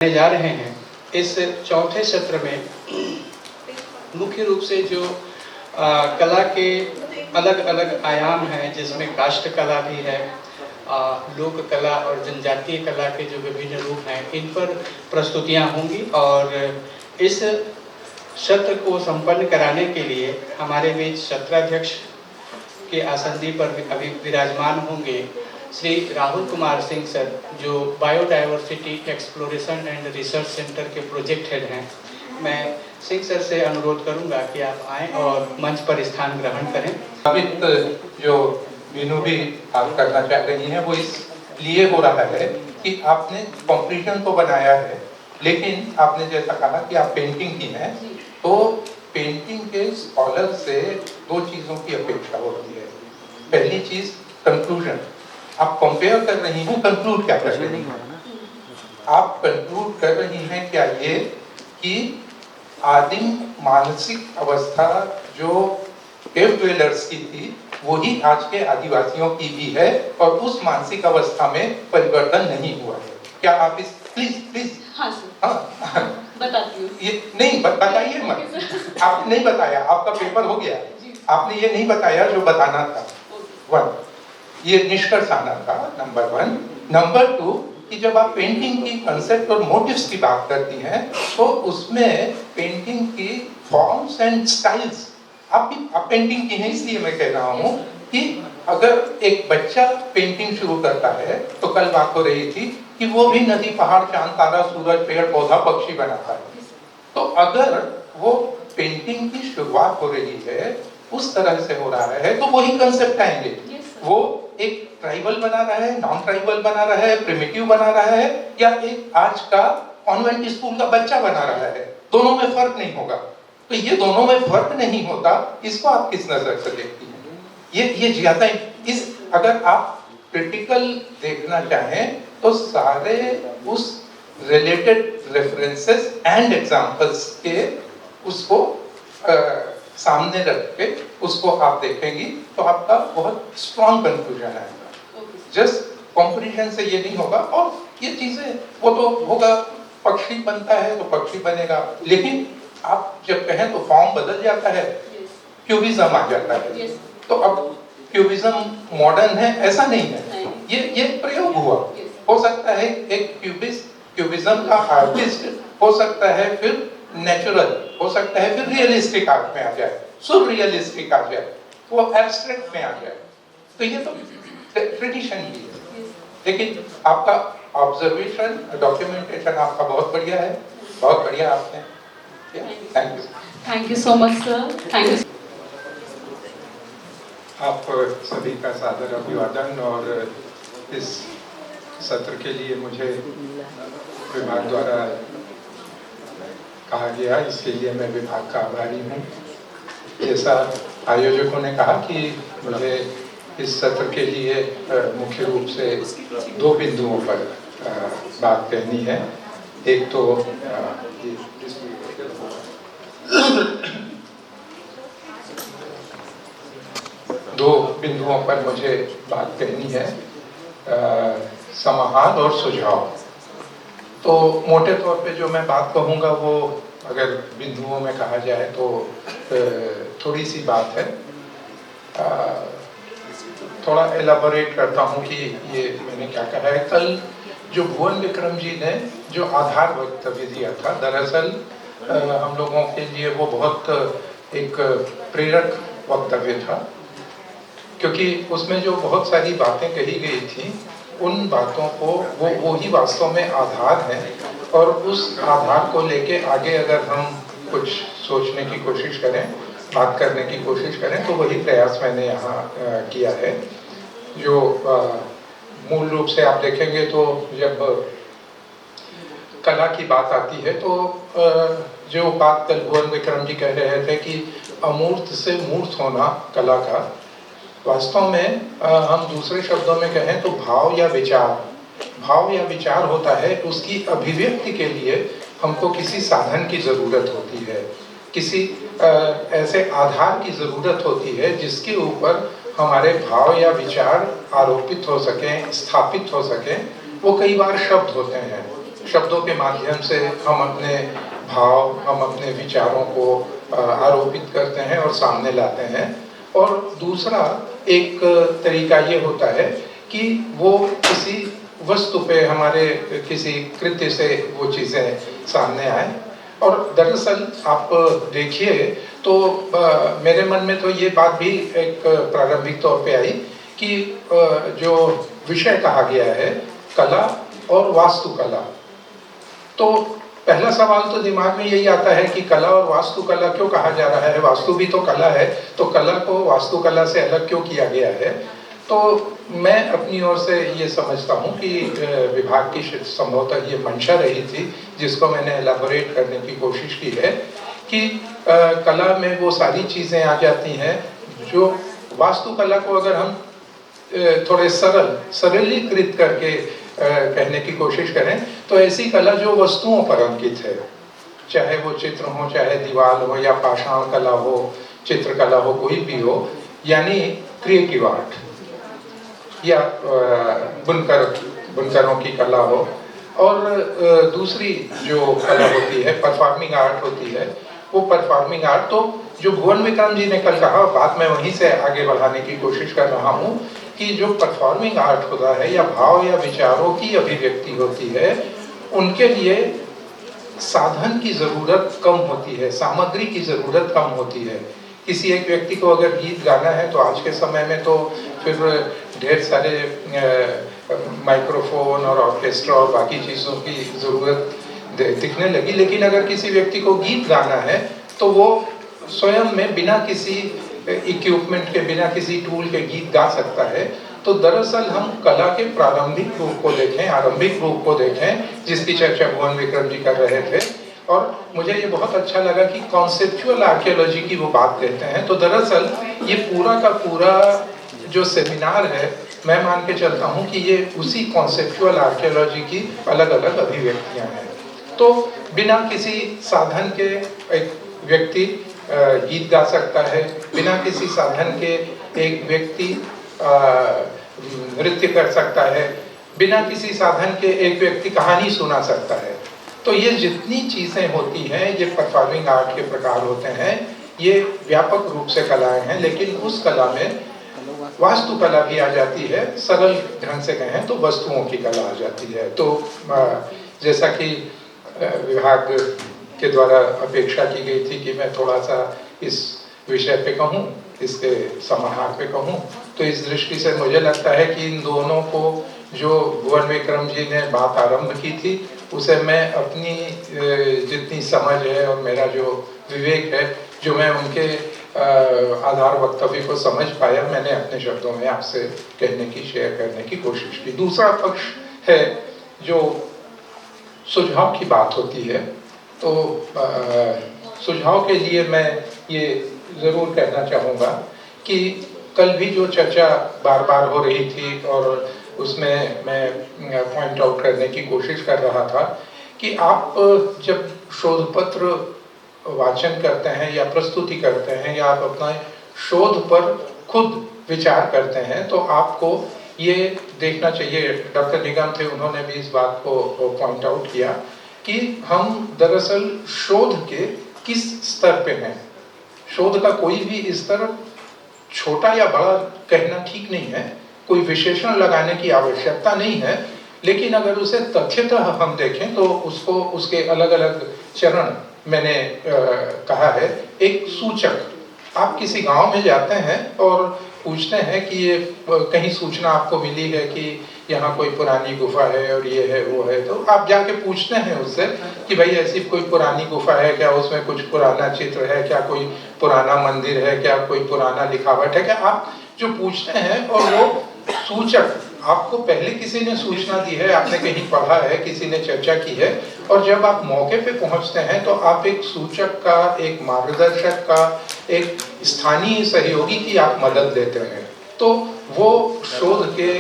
जा रहे हैं। इस चौथे सत्र में मुख्य रूप से जो कला के अलग अलग आयाम हैं, जिसमें काष्ठ कला भी है, लोक कला और जनजातीय कला के जो विभिन्न रूप हैं, इन पर प्रस्तुतियां होंगी। और इस सत्र को संपन्न कराने के लिए हमारे बीच सत्राध्यक्ष के आसंदी पर अभी विराजमान होंगे श्री राहुल कुमार सिंह सर, जो biodiversity exploration and research centre के प्रोजेक्ट हेड हैं। मैं सिंह सर से अनुरोध करूंगा कि आप आएं और मंच पर स्थान ग्रहण करें। साबित जो मीनू भी आप करना चाह रही हैं वो इसलिए हो रहा है कि आपने कॉम्पिटिशन तो बनाया है, लेकिन आपने जैसा कहा कि आप पेंटिंग की हैं, तो पेंटिंग के स्कॉलर से दो चीज़ों की अपेक्षा होती है। पहली चीज़ कंक्लूजन, आप कंपेयर कर रही हैं, कंक्लूड क्या कर रही हैं? आप कंक्लूड कर रही हैं क्या ये कि आदिम मानसिक अवस्था जो केव ड्वेलर्स की थी वही आज के आदिवासियों की भी है और उस मानसिक अवस्था में परिवर्तन नहीं हुआ है। क्या आप इस प्लीज हाँ बताती हूँ। ये नहीं बताइए मत, आप नहीं बताया, आपका पेपर हो गया, आपने ये नहीं बताया जो बताना था। वन, ये निष्कर्ष आना था, नंबर वन। नंबर टू, कि जब आप पेंटिंग की कंसेप्ट और मोटिव्स की बात करती हैं तो उसमें पेंटिंग की फॉर्म्स एंड स्टाइल्स, आप पेंटिंग की हैं, इसलिए मैं कह रहा हूँ कि अगर एक बच्चा पेंटिंग शुरू करता है, तो कल बात हो रही थी कि वो भी नदी पहाड़ चांद तारा सूरज पेड़ पौधा पक्षी बनाता है, तो अगर वो पेंटिंग की शुरुआत हो रही है उस तरह से हो रहा है तो वही कंसेप्ट आएंगे। वो एक ट्राइबल बना रहा है, नॉन ट्राइबल बना रहा है, प्रिमिटिव बना रहा है, या एक आज का कॉन्वेंट स्कूल का बच्चा बना रहा है, दोनों में फर्क नहीं होगा। तो ये दोनों में फर्क नहीं होता, इसको आप किस नजर से देखती हैं? ये ज्यादा इस, अगर आप क्रिटिकल देखना चाहें तो सारे उस रिलेटेड रेफरेंसेस एंड एग्जांपल्स के उसको सामने रख के उसको आप देखेंगी तो आपका बहुत स्ट्रॉन्ग कंक्लूजन आएगा। जस्ट कंपैरिजन से ये नहीं होगा। और ये चीजें वो तो होगा, पक्षी बनता है तो पक्षी बनेगा, लेकिन आप जब कहें तो फॉर्म बदल जाता है, क्यूबिज्म आ जाता है। तो अब क्यूबिज्म मॉडर्न है ऐसा नहीं है, ये प्रयोग हुआ। हो सकता है एक क्यूबिज्म का आर्टिस्ट हो सकता है, फिर नेचुरल हो सकता है, फिर रियलिस्टिक आर्ट में आ जाए, सुररियलिस्टिक आ जाए, वो एब्स्ट्रैक्ट में आ जाए। तो ये तो ट्रेडिशन ही है, लेकिन आपका ऑब्जर्वेशन डॉक्यूमेंटेशन आपका बहुत बढ़िया है, बहुत बढ़िया आपने। Thank you so much sir, thank you. आप सभी का सादर अभिवादन। और इस सत्र के लिए मुझे विभाग द्वारा कहा गया, इसके लिए मैं विभाग का आभारी हूँ। जैसा आयोजकों ने कहा कि मुझे इस सत्र के लिए मुख्य रूप से दो बिंदुओं पर बात करनी है। एक तो दो बिंदुओं पर मुझे बात करनी है, समाहार और सुझाव। तो मोटे तौर पे जो मैं बात कहूँगा वो अगर बिंदुओं में कहा जाए तो थोड़ी सी बात है, थोड़ा एलाबोरेट करता हूँ कि ये मैंने क्या कहा है। कल जो भुवन विक्रम जी ने जो आधार वक्तव्य दिया था, दरअसल हम लोगों के लिए वो बहुत एक प्रेरक वक्तव्य था, क्योंकि उसमें जो बहुत सारी बातें कही गई थी उन बातों को वो ही वास्तव में आधार है, और उस आधार को लेके आगे अगर हम कुछ सोचने की कोशिश करें, बात करने की कोशिश करें, तो वही प्रयास मैंने यहाँ किया है। जो मूल रूप से आप देखेंगे तो जब कला की बात आती है तो जो बात कल भुवन विक्रम जी कह रहे थे कि अमूर्त से मूर्त होना कला का, वास्तव में हम दूसरे शब्दों में कहें तो भाव या विचार होता है। उसकी अभिव्यक्ति के लिए हमको किसी साधन की ज़रूरत होती है, किसी ऐसे आधार की ज़रूरत होती है जिसके ऊपर हमारे भाव या विचार आरोपित हो सकें, स्थापित हो सकें। वो कई बार शब्द होते हैं, शब्दों के माध्यम से हम अपने भाव, हम अपने विचारों को आरोपित करते हैं और सामने लाते हैं। और दूसरा एक तरीका ये होता है कि वो किसी वस्तु पे, हमारे किसी कृत्य से वो चीज़ें सामने आए। और दरअसल आप देखिए तो मेरे मन में तो ये बात भी एक प्रारंभिक तौर पे आई कि जो विषय कहा गया है कला और वास्तुकला, तो पहला सवाल तो दिमाग में यही आता है कि कला और वास्तुकला क्यों कहा जा रहा है, वास्तु भी तो कला है, तो कला को वास्तुकला से अलग क्यों किया गया है। तो मैं अपनी ओर से ये समझता हूँ कि विभाग की संभवतः ये मंशा रही थी, जिसको मैंने एलाबोरेट करने की कोशिश की है कि कला में वो सारी चीज़ें आ जाती हैं जो वास्तुकला को अगर हम थोड़े सरलीकृत करके कहने की कोशिश करें तो ऐसी कला जो वस्तुओं पर अंकित है, चाहे वो चित्र हो, चाहे दीवार हो, या पाषाण कला हो, चित्रकला हो, कोई भी हो, यानी क्रिएटिव आर्ट, या बुनकरों की कला हो। और दूसरी जो कला होती है परफॉर्मिंग आर्ट होती है, वो परफॉर्मिंग आर्ट तो जो भुवन विक्रम जी ने कल कहा, बात मैं वहीं से आगे बढ़ाने की कोशिश कर रहा हूँ कि जो परफॉर्मिंग आर्ट होता है या भाव या विचारों की अभिव्यक्ति होती है, उनके लिए साधन की ज़रूरत कम होती है, सामग्री की ज़रूरत कम होती है। किसी एक व्यक्ति को अगर गीत गाना है तो आज के समय में तो फिर ढेर सारे माइक्रोफोन और ऑर्केस्ट्रा और बाकी चीज़ों की ज़रूरत दिखने लगी, लेकिन अगर किसी व्यक्ति को गीत गाना है तो वो स्वयं में बिना किसी इक्विपमेंट के, बिना किसी टूल के गीत गा सकता है। तो दरअसल हम कला के प्रारंभिक रूप को देखें, आरंभिक रूप को देखें, जिसकी चर्चा भुवन विक्रम जी कर रहे थे, और मुझे ये बहुत अच्छा लगा कि कॉन्सेप्चुअल आर्कियोलॉजी की वो बात कहते हैं। तो दरअसल ये पूरा का पूरा जो सेमिनार है, मैं मान के चलता हूँ कि ये उसी कॉन्सेप्चुअल आर्कियोलॉजी की अलग अलग अभिव्यक्तियाँ हैं। तो बिना किसी साधन के एक व्यक्ति गीत गा सकता है, बिना किसी साधन के एक व्यक्ति नृत्य कर सकता है, बिना किसी साधन के एक व्यक्ति कहानी सुना सकता है। तो ये जितनी चीज़ें होती हैं, ये परफॉर्मिंग आर्ट के प्रकार होते हैं, ये व्यापक रूप से कलाएं हैं। लेकिन उस कला में वास्तुकला भी आ जाती है, सरल ढंग से कहें तो वस्तुओं की कला आ जाती है। तो जैसा कि विभाग के द्वारा अपेक्षा की गई थी कि मैं थोड़ा सा इस विषय पे कहूँ, इसके समाहार पे कहूँ, तो इस दृष्टि से मुझे लगता है कि इन दोनों को जो भुवन विक्रम जी ने बात आरंभ की थी, उसे मैं अपनी जितनी समझ है और मेरा जो विवेक है, जो मैं उनके आधार वक्तव्य को समझ पाया, मैंने अपने शब्दों में आपसे कहने की, शेयर करने की कोशिश की। दूसरा पक्ष है जो सुझाव की बात होती है। तो सुझाव के लिए मैं ये ज़रूर कहना चाहूँगा कि कल भी जो चर्चा बार बार हो रही थी और उसमें मैं पॉइंट आउट करने की कोशिश कर रहा था कि आप जब शोध पत्र वाचन करते हैं या प्रस्तुति करते हैं या आप अपना शोध पर खुद विचार करते हैं, तो आपको ये देखना चाहिए, डॉक्टर निगम थे, उन्होंने भी इस बात को पॉइंट आउट किया कि हम दरअसल शोध के किस स्तर पे हैं। शोध का कोई भी स्तर छोटा या बड़ा कहना ठीक नहीं है, कोई विशेषण लगाने की आवश्यकता नहीं है, लेकिन अगर उसे तथ्यतः हम देखें तो उसको, उसके अलग अलग चरण मैंने कहा है। एक सूचक, आप किसी गांव में जाते हैं और पूछते हैं कि ये कहीं सूचना आपको मिली है कि यहाँ कोई पुरानी गुफा है और ये है वो है, तो आप जाके पूछते हैं उससे कि भाई ऐसी कोई पुरानी गुफा है क्या, उसमें कुछ पुराना चित्र है क्या, कोई पुराना मंदिर है क्या, कोई पुराना लिखावट है क्या, आप जो पूछते हैं। और वो सूचक आपको पहले किसी ने सूचना दी है, आपने कहीं पढ़ा है, किसी ने चर्चा की है, और जब आप मौके पे पहुंचते हैं तो आप एक सूचक का, एक मार्गदर्शक का, एक स्थानीय सहयोगी की आप मदद लेते हैं। तो वो शोध के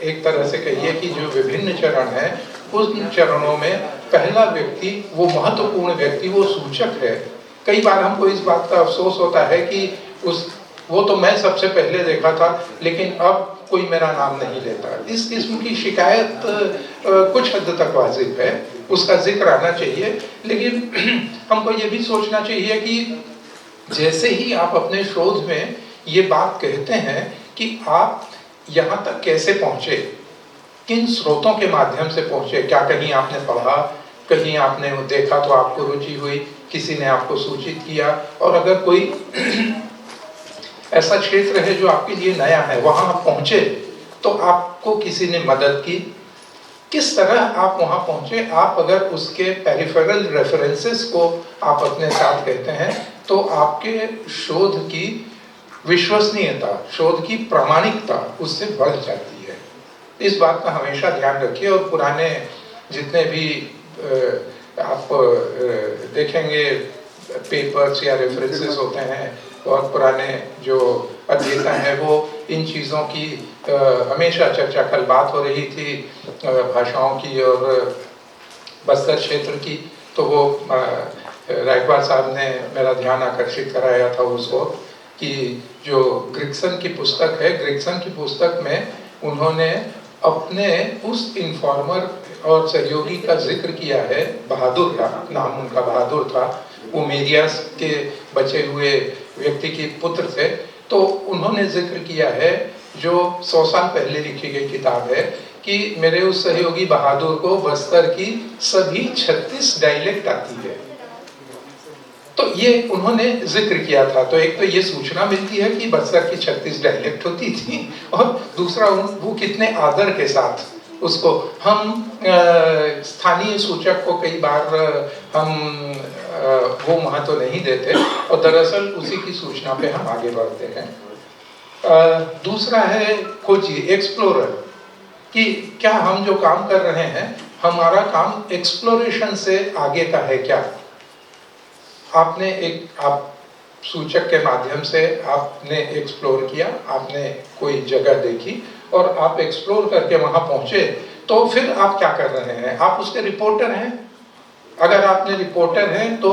एक तरह से कहिए कि जो विभिन्न चरण हैं, उन चरणों में पहला व्यक्ति, वो महत्वपूर्ण व्यक्ति, वो सूचक है। कई बार हमको इस बात का अफसोस होता है कि वो तो मैं सबसे पहले देखा था, लेकिन अब कोई मेरा नाम नहीं लेता। इस किस्म की शिकायत कुछ हद तक वाजिब है, उसका जिक्र आना चाहिए। लेकिन हमको ये भी सोचना चाहिए कि जैसे ही आप अपने शोध में ये बात कहते हैं कि आप यहाँ तक कैसे पहुँचे, किन स्रोतों के माध्यम से पहुँचे, क्या कहीं आपने पढ़ा, कहीं आपने देखा तो आपको रुचि हुई, किसी ने आपको सूचित किया, और अगर कोई ऐसा क्षेत्र है जो आपके लिए नया है, वहाँ आप पहुँचे तो आपको किसी ने मदद की, किस तरह आप वहाँ पहुँचे। आप अगर उसके पेरिफेरल रेफरेंसेस को आप अपने साथ कहते हैं तो आपके शोध की विश्वसनीयता, शोध की प्रामाणिकता उससे बढ़ जाती है। इस बात का हमेशा ध्यान रखिए। और पुराने जितने भी आप देखेंगे पेपर्स या रेफरेंसेस होते हैं, और पुराने जो अध्येता हैं वो इन चीज़ों की हमेशा चर्चा, कल बात हो रही थी भाषाओं की और बस्तर क्षेत्र की, तो वो रायकवार साहब ने मेरा ध्यान आकर्षित कराया था उसको कि जो ग्रिग्सन की पुस्तक है, ग्रिग्सन की पुस्तक में उन्होंने अपने उस इन्फॉर्मर और सहयोगी का जिक्र किया है, बहादुर का नाम उनका बहादुर था, वो मेरियास के बचे हुए व्यक्ति के पुत्र थे। तो उन्होंने जिक्र किया है, जो 100 साल पहले लिखी गई किताब है, कि मेरे उस सहयोगी बहादुर को बस्तर की सभी 36 डायलेक्ट आती है। तो ये उन्होंने जिक्र किया था। तो एक तो ये सूचना मिलती है कि बस्तर की 36 डायलेक्ट होती थी, और दूसरा वो कितने आदर के साथ उसको हम स्थानीय सूचक को कई बार हम वो महत्व नहीं देते, और दरअसल उसी की सूचना पे हम आगे बढ़ते हैं। दूसरा है खोजी, एक्सप्लोरर, कि क्या हम जो काम कर रहे हैं हमारा काम एक्सप्लोरेशन से आगे का है क्या। आपने आप सूचक के माध्यम से आपने एक्सप्लोर किया, आपने कोई जगह देखी और आप एक्सप्लोर करके वहां पहुंचे, तो फिर आप क्या कर रहे हैं, आप उसके रिपोर्टर हैं। अगर आपने रिपोर्टर हैं तो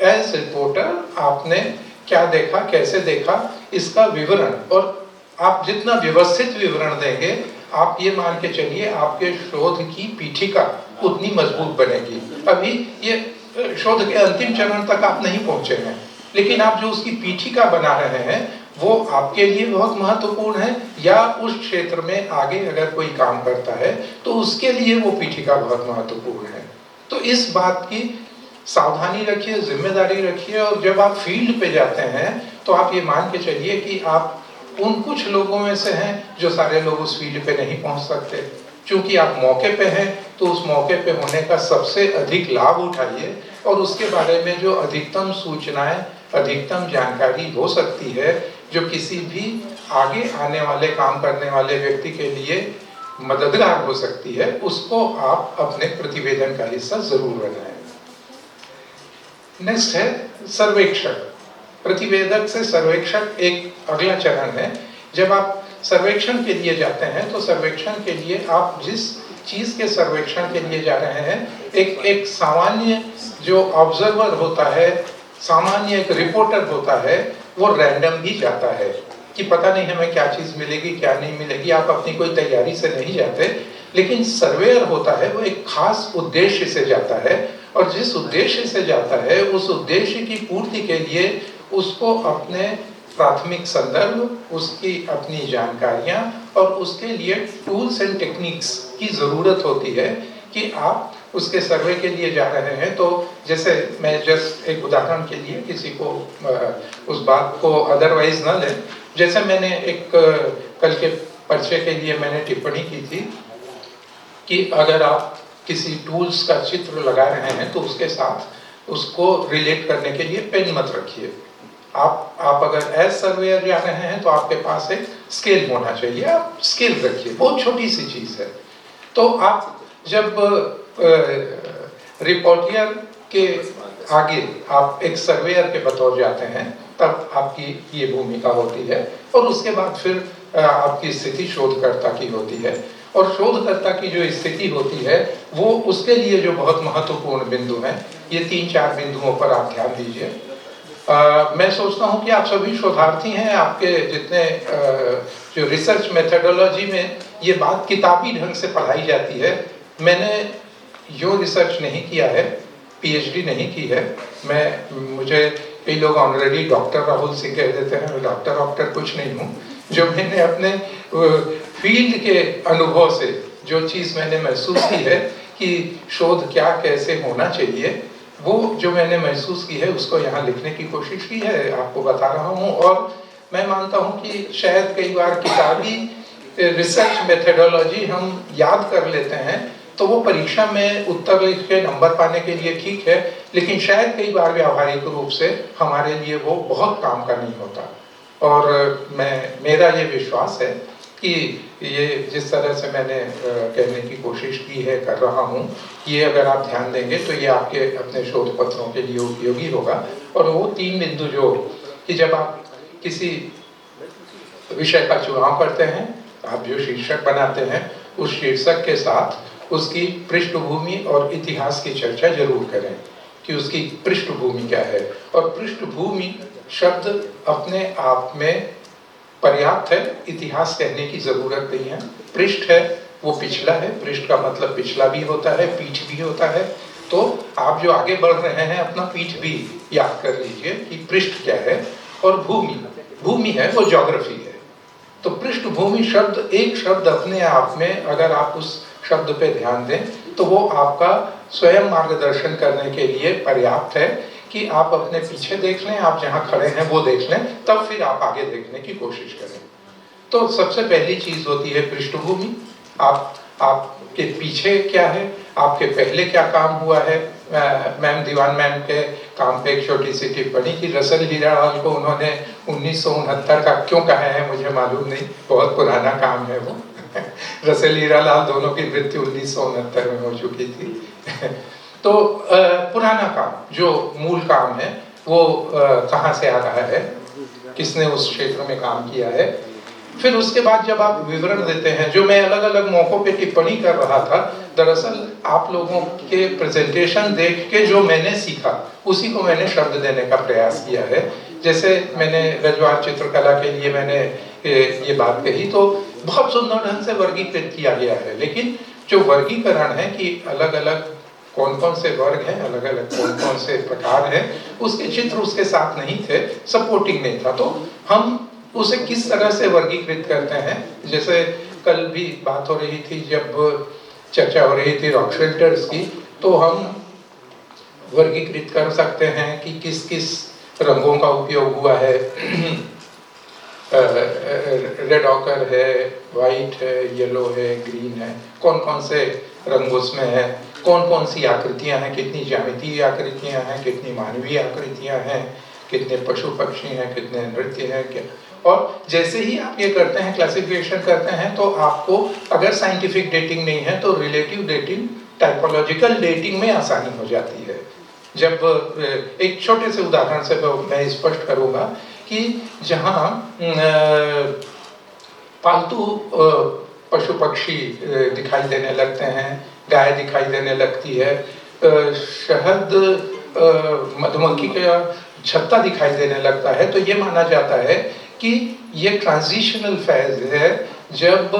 एज रिपोर्टर आपने क्या देखा, कैसे देखा, इसका विवरण, और आप जितना व्यवस्थित विवरण देंगे, आप ये मान के चलिए आपके शोध की पीठिका उतनी मजबूत बनेगी। अभी ये शोध के अंतिम चरण तक आप नहीं पहुंचे हैं, लेकिन आप जो उसकी पीठिका बना रहे हैं वो आपके लिए बहुत महत्वपूर्ण है, या उस क्षेत्र में आगे अगर कोई काम करता है तो उसके लिए वो पीठिका बहुत महत्वपूर्ण है। तो इस बात की सावधानी रखिए, जिम्मेदारी रखिए, और जब आप फील्ड पे जाते हैं तो आप ये मान के चलिए कि आप उन कुछ लोगों में से हैं जो सारे लोग उस फील्ड पे नहीं पहुंच सकते। क्योंकि आप मौके पे हैं तो उस मौके पे होने का सबसे अधिक लाभ उठाइए, और उसके बारे में जो अधिकतम सूचनाएं, अधिकतम जानकारी हो सकती है, जो किसी भी आगे आने वाले, काम करने वाले व्यक्ति के लिए मददगार हो सकती है, उसको आप अपने प्रतिवेदन का हिस्सा जरूर बनाएं। नेक्स्ट है सर्वेक्षक। प्रतिवेदक से सर्वेक्षक एक अगला चरण है। जब आप सर्वेक्षण के लिए जाते हैं तो सर्वेक्षण के लिए आप जिस चीज के सर्वेक्षण के लिए जा रहे हैं, एक सामान्य जो ऑब्जर्वर होता है, सामान्य एक रिपोर्टर होता है, वो रैंडम ही जाता है कि पता नहीं हमें क्या चीज मिलेगी, क्या नहीं मिलेगी। आप अपनी कोई तैयारी से नहीं जाते, लेकिन सर्वेयर होता है वो एक खास उद्देश्य से जाता है, और जिस उद्देश्य से जाता है उस उद्देश्य की पूर्ति के लिए उसको अपने प्राथमिक संदर्भ, उसकी अपनी जानकारियां और उसके लिए टूल्स एंड टेक्निक्स की ज़रूरत होती है कि आप उसके सर्वे के लिए जा रहे हैं। तो जैसे मैं जस्ट एक उदाहरण के लिए किसी को उस बात को अदरवाइज न लें, जैसे मैंने एक कल के परिचय के लिए मैंने टिप्पणी की थी कि अगर आप किसी टूल्स का चित्र लगा रहे हैं तो उसके साथ उसको रिलेट करने के लिए पेन मत रखिए। आप अगर एज सर्वेयर जा रहे हैं तो आपके पास एक स्केल होना चाहिए, आप स्केल रखिए, बहुत छोटी सी चीज है। तो आप जब रिपोर्टियर के आगे आप एक सर्वेयर के बतौर जाते हैं तब आपकी ये भूमिका होती है, और उसके बाद फिर आपकी स्थिति शोधकर्ता की होती है। और शोधकर्ता की जो स्थिति होती है वो उसके लिए जो बहुत महत्वपूर्ण बिंदु हैं, ये 3-4 बिंदुओं पर आप ध्यान दीजिए। मैं सोचता हूँ कि आप सभी शोधार्थी हैं, आपके जितने जो रिसर्च मेथोडोलॉजी में ये बात किताबी ढंग से पढ़ाई जाती है। मैंने यो रिसर्च नहीं किया है, पीएचडी नहीं की है। मुझे कई लोग ऑनरेडी डॉक्टर राहुल सिंह कह देते हैं, मैं डॉक्टर कुछ नहीं हूँ। जो मैंने अपने फील्ड के अनुभव से जो चीज़ मैंने महसूस की है कि शोध क्या कैसे होना चाहिए, वो जो मैंने महसूस की है उसको यहाँ लिखने की कोशिश की है, आपको बता रहा हूँ। और मैं मानता हूँ कि शायद कई बार किताबी रिसर्च मेथडोलॉजी हम याद कर लेते हैं तो वो परीक्षा में उत्तर लिख के नंबर पाने के लिए ठीक है, लेकिन शायद कई बार व्यावहारिक रूप से हमारे लिए वो बहुत काम का नहीं होता। और मेरा ये विश्वास है कि ये जिस तरह से मैंने कहने की कोशिश की है, कर रहा हूँ, ये अगर आप ध्यान देंगे तो ये आपके अपने शोध पत्रों के लिए उपयोगी होगा। और वो 3 बिंदु जो कि जब आप किसी विषय का चुनाव करते हैं, आप जो शीर्षक बनाते हैं, उस शीर्षक के साथ उसकी पृष्ठभूमि और इतिहास की चर्चा जरूर करें कि उसकी पृष्ठभूमि क्या है। और पृष्ठभूमि शब्द अपने आप में पर्याप्त है, इतिहास कहने की जरूरत नहीं है। पृष्ठ है वो पिछला है, पृष्ठ का मतलब पिछला भी होता है, पीठ भी होता है। तो आप जो आगे बढ़ रहे हैं अपना पीठ भी याद कर लीजिए कि पृष्ठ क्या है। और भूमि है वो ज्योग्राफी है। तो पृष्ठभूमि शब्द, एक शब्द अपने आप में अगर आप उस शब्द पे ध्यान दें तो वो आपका स्वयं मार्गदर्शन करने के लिए पर्याप्त है कि आप अपने पीछे देख लें, आप जहाँ खड़े हैं वो देख लें, तब फिर आप आगे देखने की कोशिश करें। तो सबसे पहली चीज होती है पृष्ठभूमि। आपके पीछे क्या है, आपके पहले क्या काम हुआ है। मैम दीवान मैम के काम पे एक छोटी सी टिप्पणी की, रसल हीरालाल को उन्होंने 1969 का क्यों कहा है मुझे मालूम नहीं, बहुत पुराना काम है वो। रसल हीरालाल दोनों की मृत्यु 1969 में हो चुकी थी। तो पुराना काम, जो मूल काम है वो कहाँ से आ रहा है, किसने उस क्षेत्र में काम किया है। फिर उसके बाद जब आप विवरण देते हैं, जो मैं अलग अलग मौकों पे टिप्पणी कर रहा था, दरअसल आप लोगों के प्रेजेंटेशन देख के जो मैंने सीखा उसी को मैंने शब्द देने का प्रयास किया है। जैसे मैंने रजवाड़ चित्रकला के लिए मैंने ये बात कही तो बहुत सुंदर ढंग से वर्गीकृत किया गया है, लेकिन जो वर्गीकरण है कि अलग अलग कौन कौन से वर्ग हैं, अलग अलग कौन कौन से प्रकार हैं, उसके चित्र उसके साथ नहीं थे, सपोर्टिंग नहीं था। तो हम उसे किस तरह से वर्गीकृत करते हैं, जैसे कल भी बात हो रही थी, जब चर्चा हो रही थी रॉक शेल्टर्स की, तो हम वर्गीकृत कर सकते हैं कि किस किस रंगों का उपयोग हुआ है। रेड ऑकर है, वाइट है, येलो है, ग्रीन है, कौन कौन से रंग उसमें है, कौन कौन सी आकृतियां हैं, कितनी ज्यामितीय आकृतियां हैं, कितनी मानवीय आकृतियां हैं, कितने पशु पक्षी हैं, कितने नृत्य हैं, क्या। और जैसे ही आप ये करते हैं, क्लासिफिकेशन करते हैं, तो आपको अगर साइंटिफिक डेटिंग नहीं है तो रिलेटिव डेटिंग, टाइपोलॉजिकल डेटिंग में आसानी हो जाती है। जब एक छोटे से उदाहरण से मैं स्पष्ट करूंगा कि जहाँ पालतू पशु पक्षी दिखाई देने लगते हैं, गाय दिखाई देने लगती है, शहद मधुमक्खी का छत्ता दिखाई देने लगता है, तो ये माना जाता है कि ये ट्रांजिशनल फेज है। जब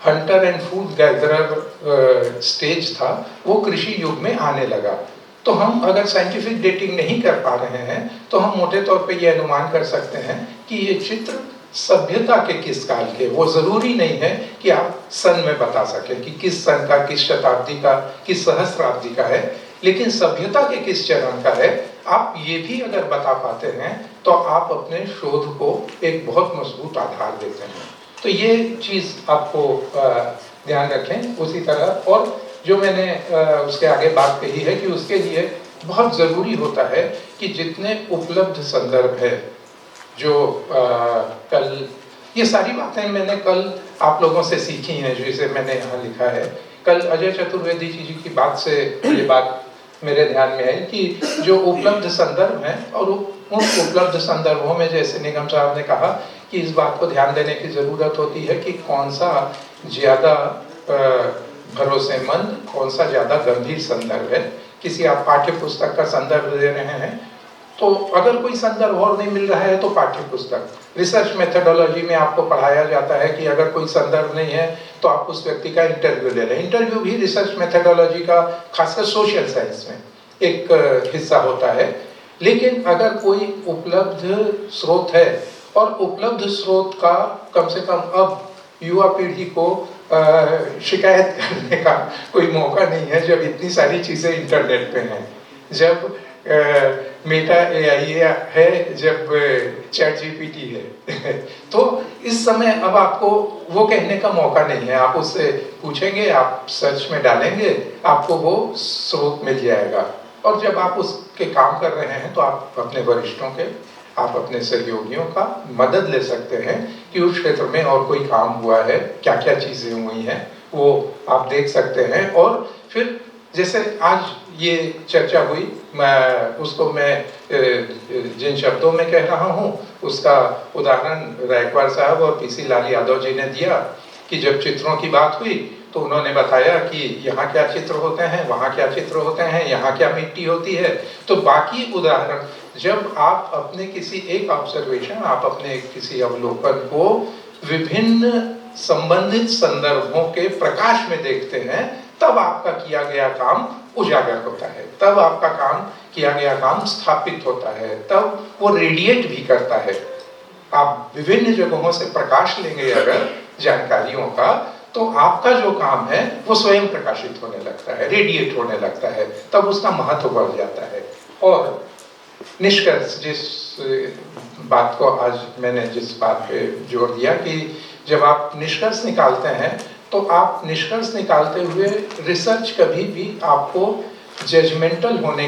Hunter and food gatherer stage था वो कृषि युग में आने लगा। तो हम अगर साइंटिफिक डेटिंग नहीं कर पा रहे हैं तो हम मोटे तौर पे ये अनुमान कर सकते हैं कि ये चित्र सभ्यता के किस काल के, वो जरूरी नहीं है कि आप सन में बता सकें कि किस सन का, किस शताब्दी का, किस सहस्राब्दी का है, लेकिन सभ्यता के किस चरण का है आप ये भी अगर बता पाते हैं तो आप अपने शोध को एक बहुत मजबूत आधार देते हैं। तो ये चीज आपको ध्यान रखें। उसी तरह और जो मैंने उसके आगे बात कही है कि उसके लिए बहुत जरूरी होता है कि जितने उपलब्ध संदर्भ है, जो कल ये सारी बातें मैंने कल आप लोगों से सीखी हैं, जिसे मैंने यहाँ लिखा है। कल अजय चतुर्वेदी जी की बात से ये बात मेरे ध्यान में आई कि जो उपलब्ध संदर्भ हैं और उन उपलब्ध संदर्भों में, जैसे निगम साहब ने कहा कि इस बात को ध्यान देने की जरूरत होती है कि कौन सा ज्यादा भरोसेमंद, कौन सा ज्यादा गंभीर संदर्भ है। किसी आप पाठ्य पुस्तक का संदर्भ दे रहे हैं तो अगर कोई संदर्भ और नहीं मिल रहा है तो पाठ्य पुस्तक, रिसर्च मेथोडोलॉजी में आपको पढ़ाया जाता है कि अगर कोई संदर्भ नहीं है तो आप उस व्यक्ति का इंटरव्यू ले लें। इंटरव्यू भी रिसर्च मेथोडोलॉजी का खासकर सोशल साइंस में एक हिस्सा होता है। लेकिन अगर कोई उपलब्ध स्रोत है, और उपलब्ध स्रोत का कम से कम अब युवा पीढ़ी को शिकायत करने का कोई मौका नहीं है जब इतनी सारी चीजें इंटरनेट पे हैं, जब मेटा एआई है, जब चैट जीपीटी है तो इस समय अब आपको वो कहने का मौका नहीं है। आप उससे पूछेंगे, आप सर्च में डालेंगे, आपको वो स्रोत मिल जाएगा। और जब आप उसके काम कर रहे हैं तो आप अपने वरिष्ठों के, आप अपने सहयोगियों का मदद ले सकते हैं कि उस क्षेत्र में और कोई काम हुआ है, क्या क्या चीजें हुई हैं, वो आप देख सकते हैं। और फिर जैसे आज ये चर्चा हुई, मैं जिन शब्दों में कह रहा हूँ उसका उदाहरण रायकवार साहब और पीसी लाल यादव जी ने दिया कि जब चित्रों की बात हुई तो उन्होंने बताया कि यहाँ क्या चित्र होते हैं, वहाँ क्या चित्र होते हैं, यहाँ क्या मिट्टी होती है। तो बाकी उदाहरण जब आप अपने किसी एक ऑब्जर्वेशन, आप अपने किसी अवलोकन को विभिन्न संबंधित संदर्भों के प्रकाश में देखते हैं, तब आपका किया गया काम उजागर होता है, तब आपका काम किया गया काम स्थापित होता है, तब वो रेडिएट भी करता है। आप विभिन्न जगहों से प्रकाश लेंगे अगर जानकारियों का, तो आपका जो काम है वो स्वयं प्रकाशित होने लगता है, रेडिएट होने लगता है, तब उसका महत्व बढ़ जाता है। और निष्कर्ष, जिस बात को आज मैंने जिस बात पे जोर दिया कि जब आप निष्कर्ष निकालते हैं तो आप निष्कर्ष निकालते हुए रिसर्च कभी भी आपको जजमेंटल होने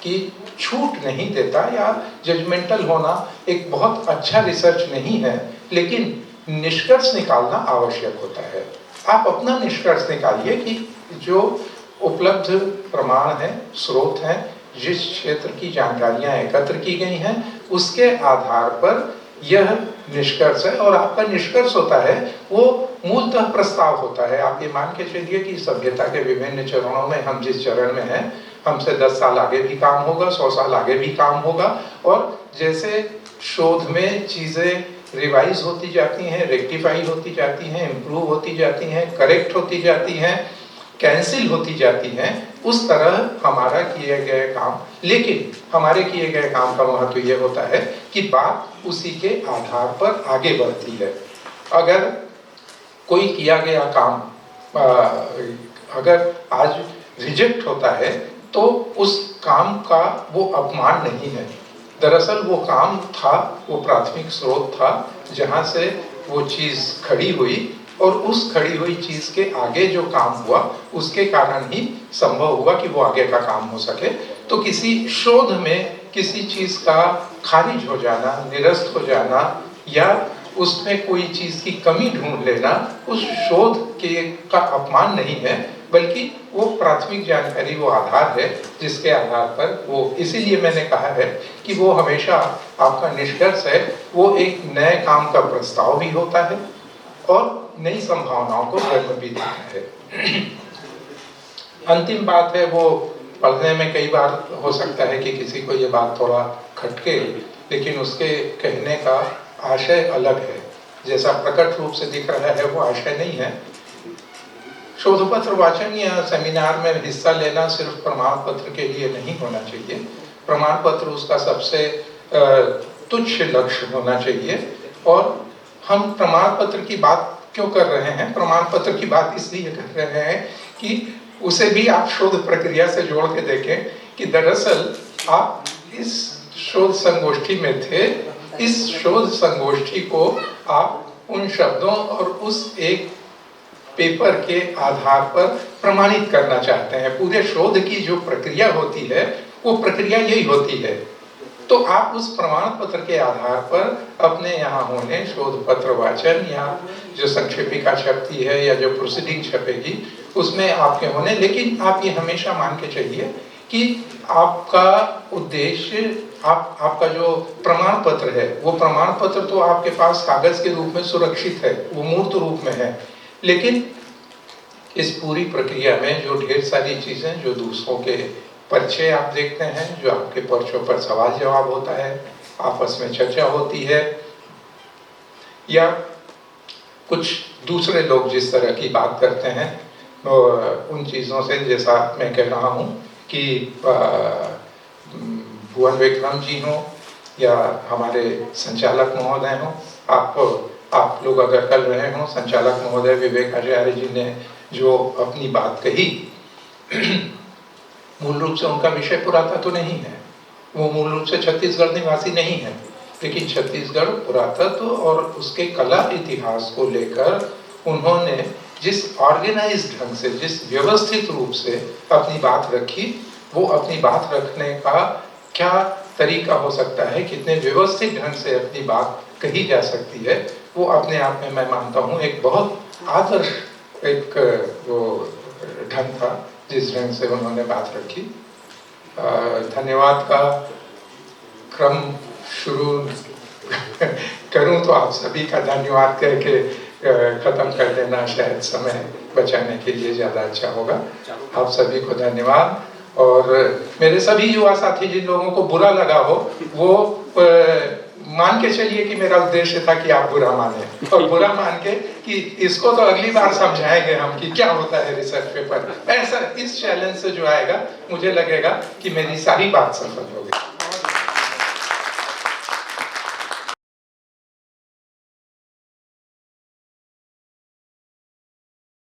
की छूट नहीं देता, या जजमेंटल होना एक बहुत अच्छा रिसर्च नहीं है, लेकिन निष्कर्ष निकालना आवश्यक होता है। आप अपना निष्कर्ष निकालिए कि जो उपलब्ध प्रमाण है, स्रोत हैं, जिस क्षेत्र की जानकारियां एकत्र की गई हैं, उसके आधार पर यह निष्कर्ष है। और आपका निष्कर्ष होता है वो मूलतः प्रस्ताव होता है। आप ये मान के चलिए कि सभ्यता के विभिन्न चरणों में हम जिस चरण में हैं, हमसे 10 साल आगे भी काम होगा, 100 साल आगे भी काम होगा। और जैसे शोध में चीजें रिवाइज होती जाती हैं, रेक्टिफाई होती जाती हैं, इम्प्रूव होती जाती हैं, करेक्ट होती जाती हैं, कैंसिल होती जाती हैं, उस तरह हमारा किए गए काम, लेकिन हमारे किए गए काम का महत्व यह होता है कि बात उसी के आधार पर आगे बढ़ती है। अगर कोई किया गया काम अगर आज रिजेक्ट होता है तो उस काम का वो अपमान नहीं है। दरअसल वो काम था, वो प्राथमिक स्रोत था जहाँ से वो चीज़ खड़ी हुई, और उस खड़ी हुई चीज के आगे जो काम हुआ उसके कारण ही संभव हुआ कि वो आगे का काम हो सके। तो किसी शोध में किसी चीज का खारिज हो जाना, निरस्त हो जाना, या उसमें कोई चीज की कमी ढूंढ लेना उस शोध के का अपमान नहीं है, बल्कि वो प्राथमिक जानकारी, वो आधार है जिसके आधार पर वो, इसीलिए मैंने कहा है कि वो हमेशा आपका निष्कर्ष है, वो एक नए काम का प्रस्ताव भी होता है और नई संभावनाओं को जन्म भी देता है। अंतिम बात है, वो पढ़ने में कई बार हो सकता है कि किसी को ये बात थोड़ा खटके, लेकिन उसके कहने का आशय अलग है। जैसा प्रकट रूप से दिख रहा है वो आशय नहीं है। शोध पत्र वाचन या सेमिनार में हिस्सा लेना सिर्फ प्रमाण पत्र के लिए नहीं होना चाहिए। प्रमाण पत्र उसका सबसे तुच्छ लक्ष्य होना चाहिए। और हम प्रमाण पत्र की बात क्यों कर रहे हैं? प्रमाण पत्र की बात इसलिए कर रहे हैं कि उसे भी आप शोध प्रक्रिया से जोड़ के देखें कि दरअसल आप इस शोध संगोष्ठी में थे, इस शोध संगोष्ठी को आप उन शब्दों और उस एक पेपर के आधार पर प्रमाणित करना चाहते हैं। पूरे शोध की जो प्रक्रिया होती है वो प्रक्रिया यही होती है। तो आप उस प्रमाण पत्र के आधार पर अपने यहाँ होने शोध पत्र वाचन या जो संक्षेपिका छपती है या जो प्रोसीडिंग छपेगी उसमें आपके होने, लेकिन आप ये हमेशा मान के चलिए कि आपका उद्देश्य, आपका जो प्रमाण पत्र है वो प्रमाण पत्र तो आपके पास कागज के रूप में सुरक्षित है, वो मूर्त रूप में है, लेकिन इस पूरी प्रक्रिया में जो ढेर सारी चीजें जो दूसरों के पर्चे आप देखते हैं जो आपके पर्चों पर सवाल जवाब होता है, आपस में चर्चा होती है, या कुछ दूसरे लोग जिस तरह की बात करते हैं उन चीज़ों से, जैसा मैं कह रहा हूँ कि भुवन विक्रम जी हों या हमारे संचालक महोदय हों, आप लोग अगर कर रहे हों, संचालक महोदय विवेक आचार्य जी ने जो अपनी बात कही, मूल रूप से उनका विषय पुरातत्व नहीं है, वो मूल रूप से छत्तीसगढ़ निवासी नहीं है, लेकिन छत्तीसगढ़ पुरातत्व और उसके कला इतिहास को लेकर उन्होंने जिस ऑर्गेनाइज्ड ढंग से, जिस व्यवस्थित रूप से अपनी बात रखी, वो अपनी बात रखने का क्या तरीका हो सकता है, कितने व्यवस्थित ढंग से अपनी बात कही जा सकती है, वो अपने आप में मैं मानता हूँ एक बहुत आदर्श एक वो ढंग था जिस ढंग से उन्होंने बात रखी। धन्यवाद का क्रम शुरू करूं तो आप सभी का धन्यवाद करके खत्म कर देना शायद समय बचाने के लिए ज़्यादा अच्छा होगा। आप सभी को धन्यवाद, और मेरे सभी युवा साथी जिन लोगों को बुरा लगा हो वो मान के चलिए कि मेरा उद्देश्य था कि आप बुरा माने, और बुरा मान के कि इसको तो अगली बार समझाएंगे हम कि क्या होता है रिसर्च पेपर, ऐसा इस चैलेंज से जो आएगा मुझे लगेगा कि मेरी सारी बात सफल हो गई।